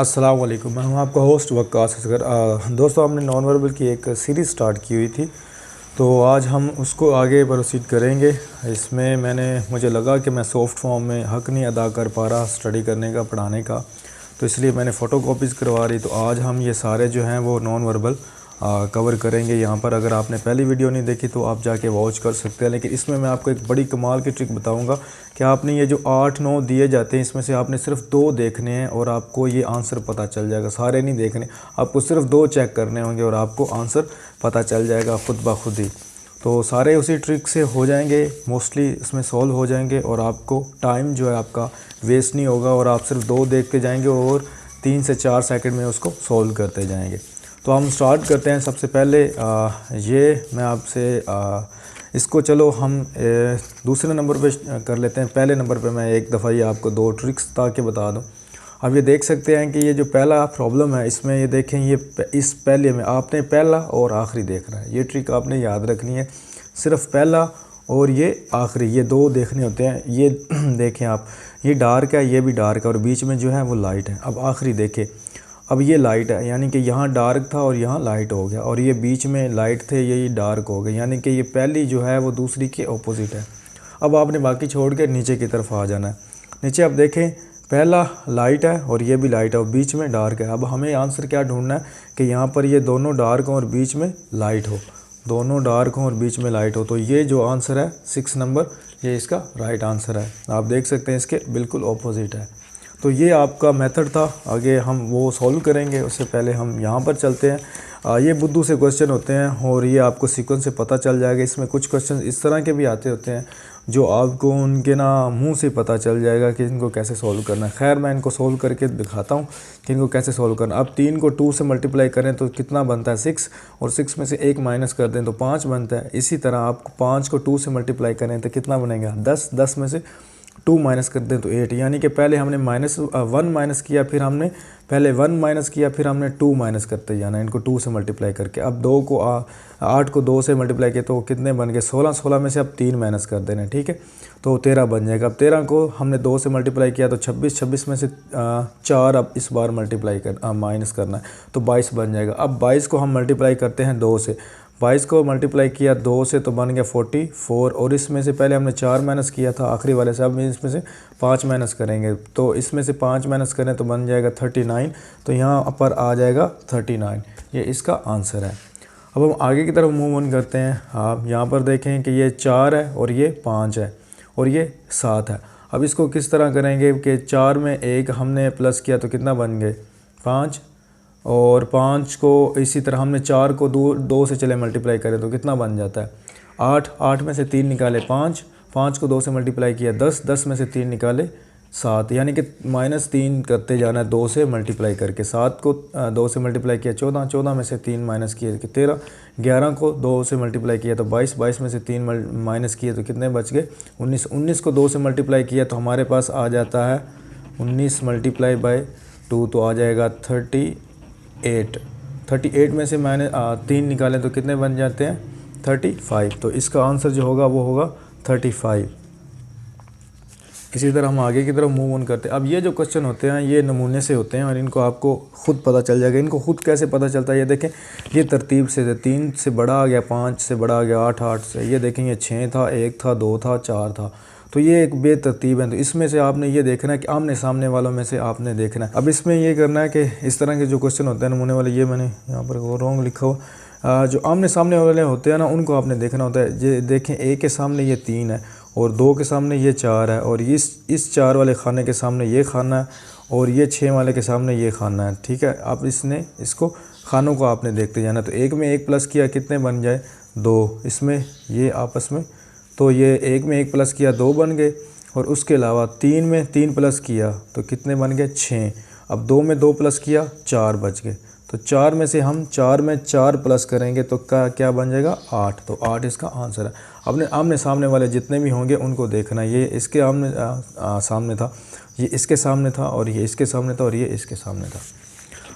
अस्सलाम वालेकुम। मैं हूं आपका होस्ट वक्कास असगर। दोस्तों, हमने नॉन वर्बल की एक सीरीज़ स्टार्ट की हुई थी, तो आज हम उसको आगे प्रोसीड करेंगे। इसमें मुझे लगा कि मैं सॉफ्ट फॉर्म में हक़ नहीं अदा कर पा रहा स्टडी करने का, पढ़ाने का, तो इसलिए मैंने फ़ोटो कॉपीज़ करवा रही। तो आज हम ये सारे जो हैं वो नॉन वर्बल कवर करेंगे यहाँ पर। अगर आपने पहली वीडियो नहीं देखी तो आप जाके वॉच कर सकते हैं, लेकिन इसमें मैं आपको एक बड़ी कमाल की ट्रिक बताऊंगा कि आपने ये जो 8-9 दिए जाते हैं, इसमें से आपने सिर्फ 2 देखने हैं और आपको ये आंसर पता चल जाएगा। सारे नहीं देखने, आपको सिर्फ 2 चेक करने होंगे और आपको आंसर पता चल जाएगा खुद ब खुद ही। तो सारे उसी ट्रिक से हो जाएंगे, मोस्टली इसमें सॉल्व हो जाएंगे और आपको टाइम जो है आपका वेस्ट नहीं होगा और आप सिर्फ 2 देखते जाएंगे और 3 से 4 सेकंड में उसको सॉल्व करते जाएंगे। तो हम स्टार्ट करते हैं। सबसे पहले ये मैं आपसे इसको चलो हम दूसरे नंबर पे कर लेते हैं। पहले नंबर पे मैं एक दफ़ा ये आपको 2 ट्रिक्स ताकि बता दूं। अब ये देख सकते हैं कि ये जो पहला प्रॉब्लम है, इसमें ये देखें, ये इस पहले में आपने पहला और आखिरी देखना है। ये ट्रिक आपने याद रखनी है, सिर्फ पहला और ये आखिरी, ये 2 देखने होते हैं। ये देखें आप, ये डार्क है, ये भी डार्क है और बीच में जो है वो लाइट है। अब आखिरी देखें, अब ये लाइट है, यानी कि यहाँ डार्क था और यहाँ लाइट हो गया, और ये बीच में लाइट थे, ये डार्क हो गए, यानी कि ये पहली जो है वो दूसरी के ऑपोजिट है। अब आपने बाकी छोड़ के नीचे की तरफ आ जाना है। नीचे आप देखें, पहला लाइट है और ये भी लाइट है और बीच में डार्क है। अब हमें आंसर क्या ढूंढना है कि यहाँ पर ये दोनों डार्क हों और बीच में लाइट हो, दोनों डार्क हों और बीच में लाइट हो। तो ये जो आंसर है 6 नंबर, ये इसका राइट आंसर है। आप देख सकते हैं इसके बिल्कुल ऑपोजिट है। तो ये आपका मेथड था, आगे हम वो सॉल्व करेंगे। उससे पहले हम यहाँ पर चलते हैं। ये बुद्धू से क्वेश्चन होते हैं और ये आपको सीक्वेंस से पता चल जाएगा। इसमें कुछ क्वेश्चन इस तरह के भी आते होते हैं जो आपको उनके मुंह से पता चल जाएगा कि इनको कैसे सॉल्व करना है। खैर, मैं इनको सॉल्व करके दिखाता हूँ कि इनको कैसे सॉल्व करना। अब 3 को 2 से मल्टीप्लाई करें तो कितना बनता है 6, और 6 में से 1 माइनस कर दें तो 5 बनता है। इसी तरह आप 5 को 2 से मल्टीप्लाई करें तो कितना बनेगा 10, 10 में से 2 माइनस कर दें तो 8, यानी कि पहले हमने 1 माइनस किया, फिर हमने पहले 1 माइनस किया, फिर हमने 2 माइनस करते जाना इनको 2 से मल्टीप्लाई करके। अब 8 को 2 से मल्टीप्लाई किया तो कितने बन गए 16, 16 में से अब 3 माइनस कर देना, ठीक है, तो 13 बन जाएगा। अब 13 को हमने 2 से मल्टीप्लाई किया तो 26, 26 में से 4 अब इस बार मल्टीप्लाई माइनस करना है तो 22 बन जाएगा। अब 22 को हम मल्टीप्लाई करते हैं 2 से, 22 को मल्टीप्लाई किया 2 से तो बन गया 44, और इसमें से पहले हमने 4 माइनस किया था आखिरी वाले से, अब इसमें से 5 माइनस करेंगे तो इसमें से 5 माइनस करें तो बन जाएगा 39, तो यहाँ पर आ जाएगा 39, ये इसका आंसर है। अब हम आगे की तरफ मूव ऑन करते हैं। आप यहाँ पर देखें कि ये 4 है और ये 5 है और ये 7 है। अब इसको किस तरह करेंगे कि 4 में 1 हमने प्लस किया तो कितना बन गए 5, और 5 को इसी तरह हमने 4 को 2 से चले मल्टीप्लाई करें तो कितना बन जाता है 8, 8 में से 3 निकाले 5, 5 को 2 से मल्टीप्लाई किया 10, 10 में से 3 निकाले 7, यानी कि -3 करते जाना है 2 से मल्टीप्लाई करके। 7 को 2 से मल्टीप्लाई किया 14, 14 में से 3 माइनस किए 13, 11 को 2 से मल्टीप्लाई किया तो 22, 22 में से 3 माइनस किए तो कितने बच गए 19, 19 को 2 से मल्टीप्लाई किया तो हमारे पास आ जाता है 19 मल्टीप्लाई बाय 2 तो आ जाएगा 38, 38 में से मैंने 3 निकालें तो कितने बन जाते हैं 35, तो इसका आंसर जो होगा वो होगा 35। इसी तरह हम आगे की तरफ मूव ऑन करते हैं। अब ये जो क्वेश्चन होते हैं ये नमूने से होते हैं और इनको आपको खुद पता चल जाएगा। इनको खुद कैसे पता चलता है, ये देखें, ये तरतीब से 3 से बड़ा आ गया, 5 से बड़ा आ गया, 8, 8 से, ये देखें ये 6 था, 1 था, 2 था, 4 था, तो ये एक बेतरतीब है। तो इसमें से आपने ये देखना है कि आमने सामने वालों में से आपने देखना है। अब इसमें ये करना है कि इस तरह के जो क्वेश्चन होते हैं नमूने वाले, ये मैंने यहाँ पर वो रॉन्ग लिखा हुआ, जो आमने सामने वाले होते हैं ना उनको आपने देखना होता है। ये देखें, 1 के सामने ये 3 है और 2 के सामने ये 4 है और इस 4 वाले खाने के सामने ये खाना है और ये 6 वाले के सामने ये खाना है, ठीक है। अब इसको खानों को आपने देखते जाना। तो 1 में 1 प्लस किया कितने बन जाए 2, इसमें ये आपस में, तो ये 1 में 1 प्लस किया 2 बन गए, और उसके अलावा 3 में 3 प्लस किया तो कितने बन गए 6। अब 2 में 2 प्लस किया 4 बच गए, तो 4 में से हम 4 में 4 प्लस करेंगे तो क्या बन जाएगा 8, तो 8 इसका आंसर है। अपने आमने सामने वाले जितने भी होंगे उनको देखना। ये इसके आमने सामने था, ये इसके सामने था, और ये इसके सामने था, और ये इसके सामने था।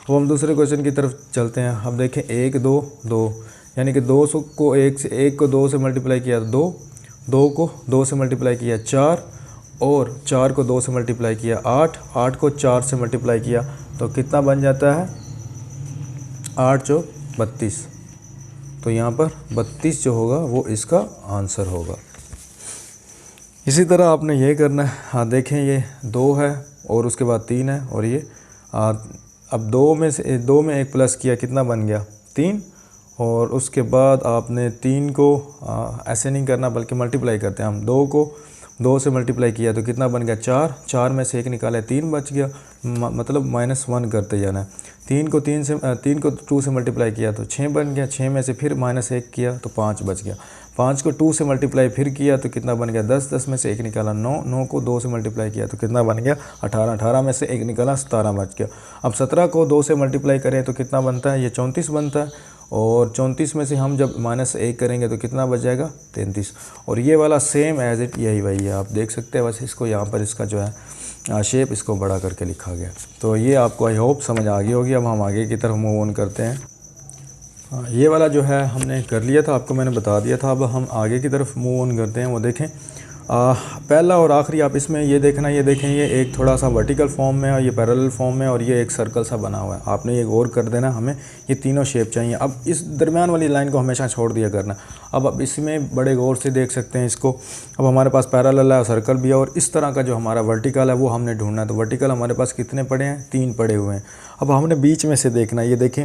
अब हम दूसरे क्वेश्चन की तरफ चलते हैं। अब देखें 1, 2, 2, यानी कि 2 को 1 को 2 से मल्टीप्लाई किया 2, 2 को 2 से मल्टीप्लाई किया 4, और 4 को 2 से मल्टीप्लाई किया 8, 8 को 4 से मल्टीप्लाई किया तो कितना बन जाता है 8 चौक 32। तो यहाँ पर 32 जो होगा वो इसका आंसर होगा। इसी तरह आपने ये करना है। हाँ देखें, ये 2 है और उसके बाद 3 है और ये अब 2 में से 2 में 1 प्लस किया, कितना बन गया 3। और उसके बाद आपने 3 को ऐसे नहीं करना बल्कि मल्टीप्लाई करते हैं हम। 2 को 2 से मल्टीप्लाई किया तो कितना बन गया 4। 4 में से 1 निकाला 3 बच गया, मतलब -1 करते जाना है। 3 को 2 से मल्टीप्लाई किया तो 6 बन गया। 6 में से फिर -1 किया तो 5 बच गया। 5 को 2 से मल्टीप्लाई फिर किया तो कितना बन गया 10। 10 में से 1 निकाला 9। 9 को 2 से मल्टीप्लाई किया तो कितना बन गया 18। 18 में से 1 निकाला 17 बच गया। अब 17 को 2 से मल्टीप्लाई करें तो कितना बनता है, ये 34 बनता है। और 34 में से हम जब -1 करेंगे तो कितना बच जाएगा 33। और ये वाला सेम एज इट यही वही है, आप देख सकते हैं। बस इसको यहाँ पर इसका जो है शेप इसको बड़ा करके लिखा गया। तो ये आपको आई होप समझ आ गई होगी। अब हम आगे की तरफ मूव ऑन करते हैं। ये वाला जो है हमने कर लिया था, आपको मैंने बता दिया था। अब हम आगे की तरफ मूव ऑन करते हैं। वो देखें पहला और आखिरी आप इसमें ये देखना, ये देखें, ये एक थोड़ा सा वर्टिकल फॉर्म में और ये पैरेलल फॉर्म में और ये एक सर्कल सा बना हुआ है। आपने ये गौर कर देना, हमें ये तीनों शेप चाहिए। अब इस दरमियान वाली लाइन को हमेशा छोड़ दिया करना। अब इसमें बड़े गौर से देख सकते हैं इसको। अब हमारे पास पैरेलल है और सर्कल भी है और इस तरह का जो हमारा वर्टिकल है वो हमने ढूंढना है। तो वर्टिकल हमारे पास कितने पड़े हैं, 3 पड़े हुए हैं। अब हमने बीच में से देखना, ये देखें,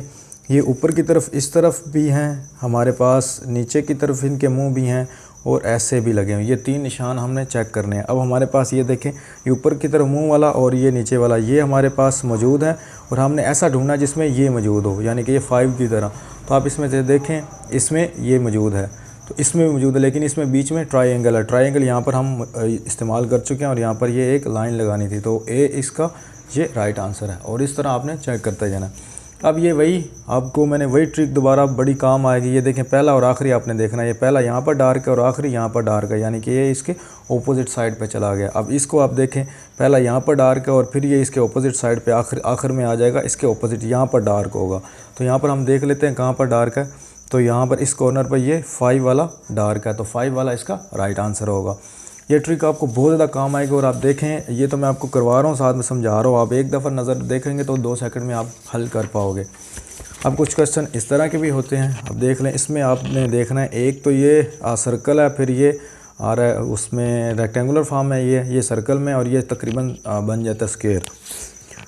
ये ऊपर की तरफ इस तरफ भी हैं हमारे पास, नीचे की तरफ इनके मुंह भी हैं और ऐसे भी लगे हुए। ये 3 निशान हमने चेक करने हैं। अब हमारे पास ये देखें, ये ऊपर की तरफ मुंह वाला और ये नीचे वाला ये हमारे पास मौजूद है और हमने ऐसा ढूंढना जिसमें ये मौजूद हो, यानी कि ये 5 की तरह। तो आप इसमें से देखें, इसमें ये मौजूद है तो इसमें भी मौजूद है, लेकिन इसमें बीच में ट्रायंगल है। ट्रायंगल यहाँ पर हम इस्तेमाल कर चुके हैं और यहाँ पर ये एक लाइन लगानी थी। तो ए इसका ये राइट आंसर है और इस तरह आपने चेक करते जाना। अब ये वही आपको मैंने वही ट्रिक दोबारा बड़ी काम आएगी। ये देखें, पहला और आखिरी आपने देखना है। ये पहला यहाँ पर डार्क है और आखिरी यहाँ पर डार्क है, यानी कि ये इसके ऑपोजिट साइड पे चला गया। अब इसको आप देखें, पहला यहाँ पर डार्क है और फिर ये इसके ऑपोजिट साइड पे आखिर में आ जाएगा, इसके ऑपोजिट यहाँ पर डार्क होगा। तो यहाँ पर हम देख लेते हैं कहाँ पर डार्क है। तो यहाँ पर इस कॉर्नर पर ये 5 वाला डार्क है, तो 5 वाला इसका राइट आंसर होगा। ये ट्रिक आपको बहुत ज़्यादा काम आएगी। और आप देखें, ये तो मैं आपको करवा रहा हूँ, साथ में समझा रहा हूँ। आप एक दफ़ा नज़र देखेंगे तो 2 सेकंड में आप हल कर पाओगे। अब कुछ क्वेश्चन इस तरह के भी होते हैं, अब देख लें। इसमें आपने देखना है, एक तो ये सर्कल है, फिर ये आ रहा है उसमें रेक्टेंगुलर फॉर्म है, ये सर्कल में, और ये तकरीबन बन जाता है स्क्वायर।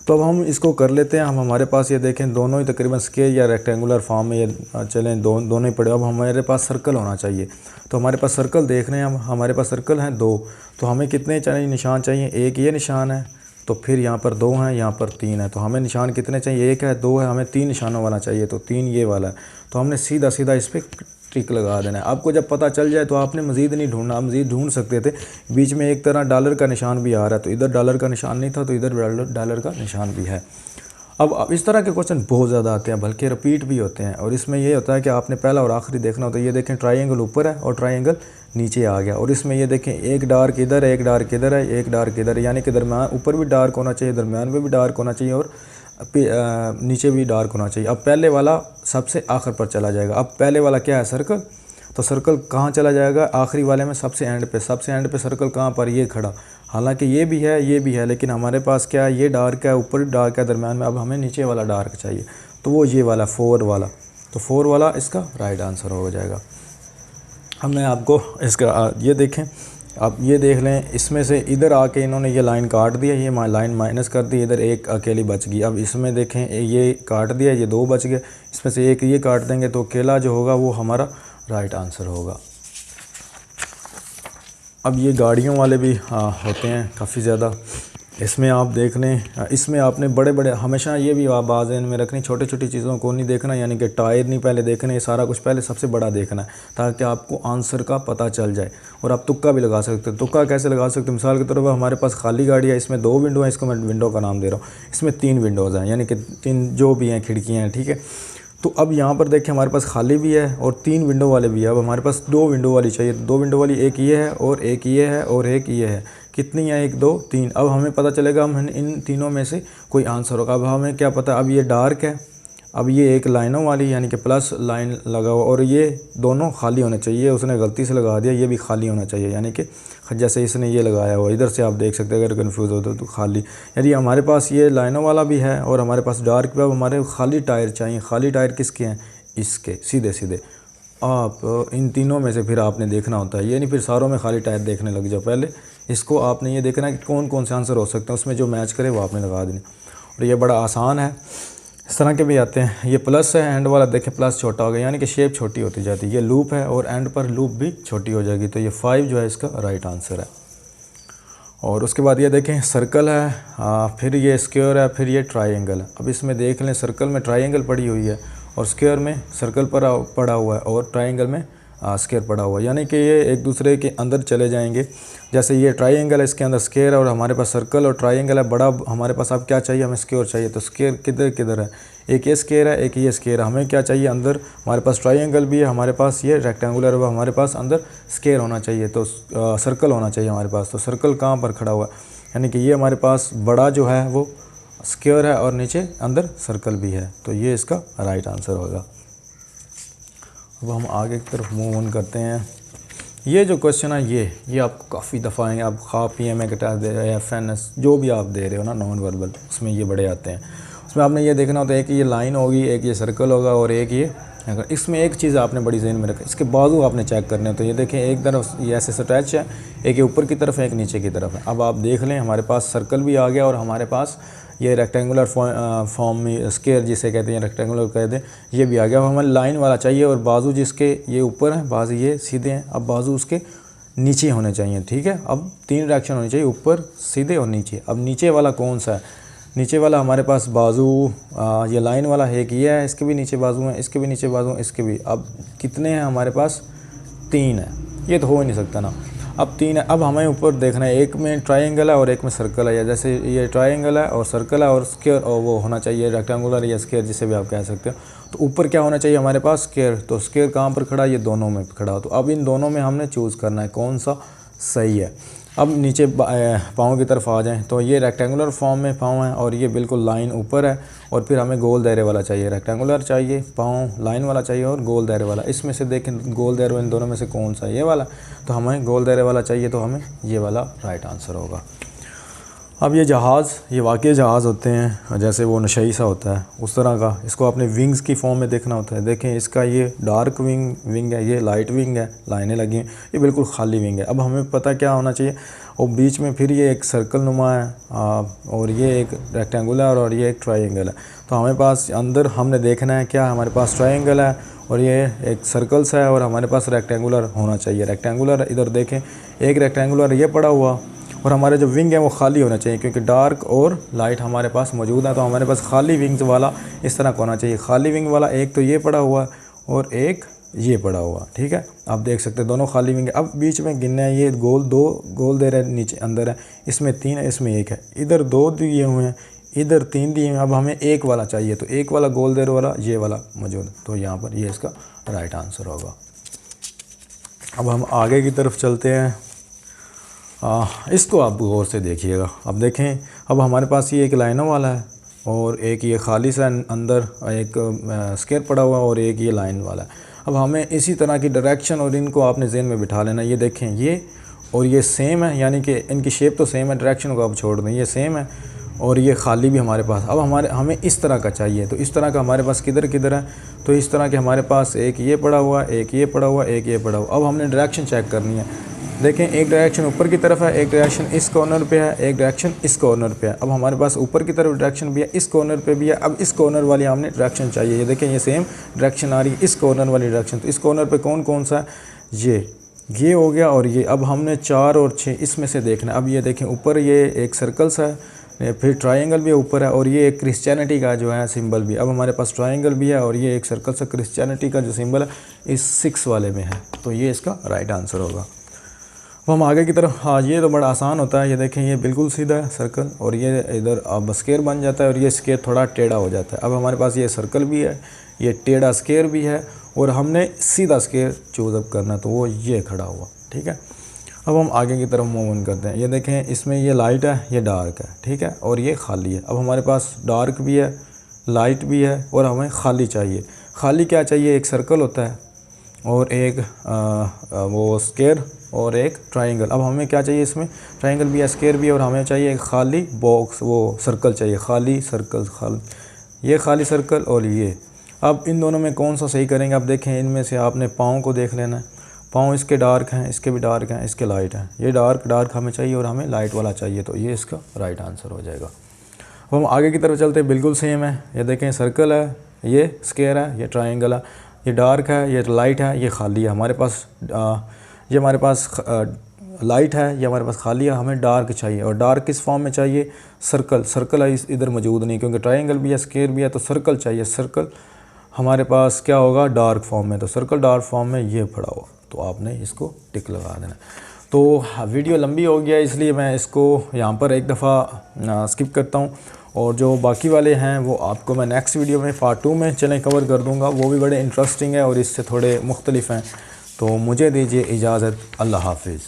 तो अब हम इसको कर लेते हैं। हम हमारे पास ये देखें, दोनों ही तकरीबन स्क्वायर या रेक्टेंगुलर फॉर्म में ये चलें, दोनों ही पड़े। अब हमारे पास सर्कल होना चाहिए, तो हमारे पास सर्कल देख रहे हैं हम। हमारे पास सर्कल हैं 2, तो हमें कितने चाहिए निशान चाहिए, एक ये निशान है, तो फिर यहाँ पर 2 हैं, यहाँ पर 3 है। तो हमें निशान कितने चाहिए, एक है, 2 है, हमें 3 निशानों वाला चाहिए। तो 3 ये वाला है। तो हमने सीधा सीधा इस पर ट्रिक लगा देना है। आपको जब पता चल जाए तो आपने मज़ीद नहीं ढूंढना, आप मज़ीद ढूंढ सकते थे। बीच में एक तरह डॉलर का निशान भी आ रहा है, तो इधर डॉलर का निशान नहीं था तो इधर डॉलर का निशान भी है। अब इस तरह के क्वेश्चन बहुत ज़्यादा आते हैं, बल्कि रिपीट भी होते हैं। और इसमें ये होता है कि आपने पहला और आखिरी देखना होता है। ये देखें, ट्रायंगल ऊपर है और ट्रायंगल नीचे आ गया। और इसमें ये देखें, एक डार्क इधर है, एक डार्क इधर है, एक डार्क इधर है, यानी कि दरम्यान ऊपर भी डार्क होना चाहिए, दरम्यान में भी डार्क होना चाहिए और नीचे भी डार्क होना चाहिए। अब पहले वाला सबसे आखिर पर चला जाएगा। अब पहले वाला क्या है, सर्कल, तो सर्कल कहाँ चला जाएगा, आखिरी वाले में सबसे एंड पे। सबसे एंड पे सर्कल कहाँ पर, ये खड़ा। हालांकि ये भी है, ये भी है, लेकिन हमारे पास क्या है, ये डार्क है, ऊपर डार्क है, दरम्यान में। अब हमें नीचे वाला डार्क चाहिए, तो वो ये वाला 4 वाला। तो 4 वाला इसका राइट आंसर हो जाएगा। हमने आपको इसका ये देखें, आप ये देख लें, इसमें से इधर आके इन्होंने ये लाइन काट दिया, ये लाइन माइनस कर दी, इधर एक अकेली बच गई। अब इसमें देखें, ये काट दिया, ये 2 बच गए, इसमें से एक ये काट देंगे तो अकेला जो होगा वो हमारा राइट आंसर होगा। अब ये गाड़ियों वाले भी होते हैं काफ़ी ज़्यादा। इसमें आप देख लें, इसमें आपने बड़े बड़े हमेशा ये भी आप बाज़ेन में रखनी, छोटी छोटी चीज़ों को नहीं देखना, यानी कि टायर नहीं पहले देखने, सारा कुछ पहले सबसे बड़ा देखना है, ताकि आपको आंसर का पता चल जाए। और आप तुक्का भी लगा सकते हो। तुक्का कैसे लगा सकते हो, मिसाल के तौर पर हमारे पास खाली गाड़ी है, इसमें 2 विंडो हैं, इसको मैं विंडो का नाम दे रहा हूँ, इसमें 3 विंडोज़ हैं, यानी कि 3 जो भी हैं खिड़कियाँ हैं, ठीक है। तो अब यहाँ पर देखें, हमारे पास खाली भी है और 3 विंडो वाले भी है। अब हमारे पास 2 विंडो वाली चाहिए, तो 2 विंडो वाली, एक ये है और एक ये है और एक ये है। कितनी है, 1 2 3। अब हमें पता चलेगा हम इन तीनों में से कोई आंसर होगा। अब हमें क्या पता, अब ये डार्क है, अब ये एक लाइनों वाली यानी कि प्लस लाइन लगा हुआ और ये दोनों खाली होने चाहिए, उसने गलती से लगा दिया, ये भी खाली होना चाहिए। यानी कि जैसे इसने ये लगाया हुआ, इधर से आप देख सकते हैं, अगर कन्फ्यूज़ हो तो खाली, यानी हमारे पास ये लाइनों वाला भी है और हमारे पास डार्क भी है। हमारे खाली टायर चाहिए। खाली टायर किसके हैं? इसके, सीधे सीधे। आप इन तीनों में से फिर आपने देखना होता है, ये नहीं फिर सारों में खाली टायर देखने लग जाओ। पहले इसको आपने ये देखना है कि कौन कौन से आंसर हो सकते हैं, उसमें जो मैच करे वो आपने लगा देना। और ये बड़ा आसान है, इस तरह के भी आते हैं। ये प्लस है, एंड वाला देखें प्लस छोटा हो गया, यानी कि शेप छोटी होती जाती है। ये लूप है और एंड पर लूप भी छोटी हो जाएगी, तो ये 5 जो है इसका राइट आंसर है। और उसके बाद ये देखें सर्कल है, फिर ये स्क्वायर है, फिर ये ट्रायंगल है। अब इसमें देख लें, सर्कल में ट्रायंगल पड़ी हुई है और स्क्वायर में सर्कल पड़ा हुआ है और ट्रायंगल में स्क्वायर पड़ा हुआ है, यानी कि ये एक दूसरे के अंदर चले जाएंगे। जैसे ये ट्रायंगल है, इसके अंदर स्क्वायर है और हमारे पास सर्कल और ट्रायंगल है बड़ा। हमारे पास अब क्या चाहिए? हमें स्क्वायर चाहिए। तो स्क्वायर किधर किधर है? एक ये स्क्वायर है, एक ये स्क्वायर है। हमें क्या चाहिए? अंदर हमारे पास ट्रायंगल भी है, हमारे पास ये रेक्टेंगुलर है, हमारे पास अंदर स्क्वायर होना चाहिए, तो सर्कल होना चाहिए हमारे पास। तो सर्कल कहाँ पर खड़ा हुआ है? यानी कि ये हमारे पास बड़ा जो है वो स्क्वायर है और नीचे अंदर सर्कल भी है, तो ये इसका राइट आंसर होगा। अब हम आगे की तरफ मूव ऑन करते हैं। ये जो क्वेश्चन है ये आपको काफ़ी दफ़ा आएंगे। आप खा पी में टेस्ट दे रहे हैं, FNS जो भी आप दे रहे हो ना, नॉन वर्बल, उसमें ये बड़े आते हैं। उसमें आपने ये देखना होता है कि ये लाइन होगी, एक ये सर्कल होगा और एक ये। अगर इसमें एक चीज़ आपने बड़ी ज़हन में रखा, इसके बाजू आपने चेक करने हैं। तो ये देखें, एक तरफ ये ऐसे स्ट्रेच है, एक ये ऊपर की तरफ है, एक नीचे की तरफ है। अब आप देख लें, हमारे पास सर्कल भी आ गया और हमारे पास ये रेक्टेंगुलर फॉर्म में स्क्वायर जिसे कहते हैं, रेक्टेंगुलर कहते हैं, ये भी आ गया। अब हमें लाइन वाला चाहिए और बाजू जिसके ये ऊपर है, बाजू ये सीधे हैं। अब बाजू उसके नीचे होने चाहिए, ठीक है। अब 3 डायरेक्शन होनी चाहिए, ऊपर, सीधे और नीचे। अब नीचे वाला कौन सा है? नीचे वाला हमारे पास बाजू ये लाइन वाला है कि ये है, इसके भी नीचे बाजू हैं, इसके भी नीचे बाजू हैं, इसके भी। अब कितने हैं हमारे पास? 3 है। ये तो हो ही नहीं सकता ना। अब 3 है। अब हमें ऊपर देखना है, एक में ट्रायंगल है और एक में सर्कल है। या जैसे ये ट्रायंगल है और सर्कल है और स्क्वायर, और वो होना चाहिए रेक्टेंगुलर या स्क्वायर जिसे भी आप कह सकते हो। तो ऊपर क्या होना चाहिए हमारे पास? स्क्वायर। तो स्क्वायर कहाँ पर खड़ा है? ये दोनों में खड़ा हो। तो अब इन दोनों में हमने चूज़ करना है कौन सा सही है। अब नीचे पाँव की तरफ आ जाएं, तो ये रेक्टेंगुलर फॉर्म में पाँव है और ये बिल्कुल लाइन ऊपर है। और फिर हमें गोल दायरे वाला चाहिए, रेक्टेंगुलर चाहिए, पाँव लाइन वाला चाहिए और गोल दायरे वाला। इसमें से देखें, गोल दायरे इन दोनों में से कौन सा? ये वाला। तो हमें गोल दायरे वाला चाहिए, तो हमें ये वाला राइट आंसर होगा। अब ये जहाज़, ये वाकई जहाज़ होते हैं, जैसे वो नशई सा होता है उस तरह का। इसको आपने विंग्स की फॉर्म में देखना होता है। देखें, इसका ये डार्क विंग है, ये लाइट विंग है, लाइनें लगी हैं, ये बिल्कुल खाली विंग है। अब हमें पता क्या होना चाहिए, और बीच में फिर ये एक सर्कल नुमा है और ये एक रेक्टेंगुलर और ये एक ट्रायंगल है। तो हमें पास अंदर हमने देखना है क्या, हमारे पास ट्रायंगल है और ये एक सर्कल सा है और हमारे पास रेक्टेंगुलर होना चाहिए। रेक्टेंगुलर इधर देखें, एक रेक्टेंगुलर ये पड़ा हुआ और हमारे जो विंग है वो खाली होना चाहिए, क्योंकि डार्क और लाइट हमारे पास मौजूद है। तो हमारे पास खाली विंग्स वाला इस तरह का होना चाहिए। खाली विंग वाला एक तो ये पड़ा हुआ और एक ये पड़ा हुआ, ठीक है। आप देख सकते हैं दोनों खाली विंग। अब बीच में गिनना है, ये गोल 2 गोल दे रहे हैं, नीचे अंदर है, इसमें 3 है, इसमें 1 है, इधर 2 दिए हुए हैं, इधर 3 दिए हुए हैं। अब हमें एक वाला चाहिए, तो एक वाला गोल देर वाला ये वाला मौजूद है, तो यहाँ पर ये इसका राइट आंसर होगा। अब हम आगे की तरफ चलते हैं। इसको आप गौर से देखिएगा। अब देखें, अब हमारे पास ये एक लाइनों वाला है और एक ये खाली सा अंदर एक स्क्वायर पड़ा हुआ और एक ये लाइन वाला है। अब हमें इसी तरह की डायरेक्शन और इनको आपने ज़हन में बिठा लेना। ये देखें, ये और ये सेम है, यानी कि इनकी शेप तो सेम है, डायरेक्शन को आप छोड़ दें, ये सेम है और ये खाली भी हमारे पास। अब हमें इस तरह का चाहिए, तो इस तरह का हमारे पास किधर किधर है, तो इस तरह के हमारे पास एक ये पड़ा हुआ, एक ये पड़ा हुआ, एक ये पड़ा हुआ। अब हमने डायरेक्शन चेक करनी है। देखें, एक डायरेक्शन ऊपर की तरफ है, एक डायरेक्शन इस कॉर्नर पे है, एक डायरेक्शन इस कॉर्नर पे है। अब हमारे पास ऊपर की तरफ डायरेक्शन भी है, इस कॉर्नर पे भी है। अब इस कॉर्नर वाली हमने डायरेक्शन चाहिए। ये देखें, ये सेम डायरेक्शन आ रही है, इस कॉर्नर वाली डायरेक्शन। तो इस कॉर्नर पे कौन कौन सा है? ये हो गया और ये। अब हमने 4 और 6 इसमें से देखना। अब ये देखें, ऊपर ये एक सर्कल सा है, फिर ट्रायंगल भी ऊपर है और ये एक क्रिश्चियनिटी का जो है सिंबल भी। अब हमारे पास ट्रायंगल भी है और ये एक सर्कल सा क्रिश्चियनिटी का जो सिंबल है इस 6 वाले में है, तो ये इसका राइट आंसर होगा। अब हम आगे की तरफ, हाँ ये तो बड़ा आसान होता है। ये देखें, ये बिल्कुल सीधा है सर्कल और ये इधर अब स्क्वायर बन जाता है और ये स्क्वायर थोड़ा टेढ़ा हो जाता है। अब हमारे पास ये सर्कल भी है, ये टेढ़ा स्क्वायर भी है और हमने सीधा स्क्वायर चूज़ अप करना, तो वो ये खड़ा हुआ, ठीक है। अब हम आगे की तरफ मूव ऑन करते हैं। ये देखें, इसमें ये लाइट है, ये डार्क है, ठीक है, और ये खाली है। अब हमारे पास डार्क भी है, लाइट भी है और हमें खाली चाहिए। खाली क्या चाहिए, एक सर्कल होता है और एक वो स्क्वायर और एक ट्रायंगल। अब हमें क्या चाहिए, इसमें ट्रायंगल भी है, स्क्वायर भी है, और हमें चाहिए एक खाली बॉक्स, वो सर्कल चाहिए, खाली सर्कल, ये खाली सर्कल और ये। अब इन दोनों में कौन सा सही करेंगे, आप देखें इनमें से आपने पाँव को देख लेना है। पाँव इसके डार्क हैं, इसके भी डार्क हैं, इसके लाइट हैं। ये डार्क हमें चाहिए और हमें लाइट वाला चाहिए, तो ये इसका राइट आंसर हो जाएगा। अब हम आगे की तरफ चलते हैं, बिल्कुल सेम है। ये देखें सर्कल है, ये स्क्वायर है, ये ट्रायंगल है, ये डार्क है, ये लाइट है, ये खाली है। हमारे पास ये हमारे पास लाइट है, ये हमारे पास खाली है। हमें डार्क चाहिए, और डार्क किस फॉर्म में चाहिए, सर्कल इधर मौजूद नहीं, क्योंकि ट्रायंगल भी है, स्क्वायर भी है, तो सर्कल चाहिए। सर्कल हमारे पास क्या होगा, डार्क फॉर्म में, तो सर्कल डार्क फॉर्म में ये पड़ा हुआ, तो आपने इसको टिक लगा देना। तो वीडियो लंबी हो गया, इसलिए मैं इसको यहाँ पर एक दफ़ा स्किप करता हूँ, और जो बाकी वाले हैं वो आपको मैं नेक्स्ट वीडियो में पार्ट 2 में चलें कवर कर दूँगा। वो भी बड़े इंटरेस्टिंग है और इससे थोड़े मुख्तलिफ हैं। तो मुझे दीजिए इजाज़त, अल्लाह हाफिज़।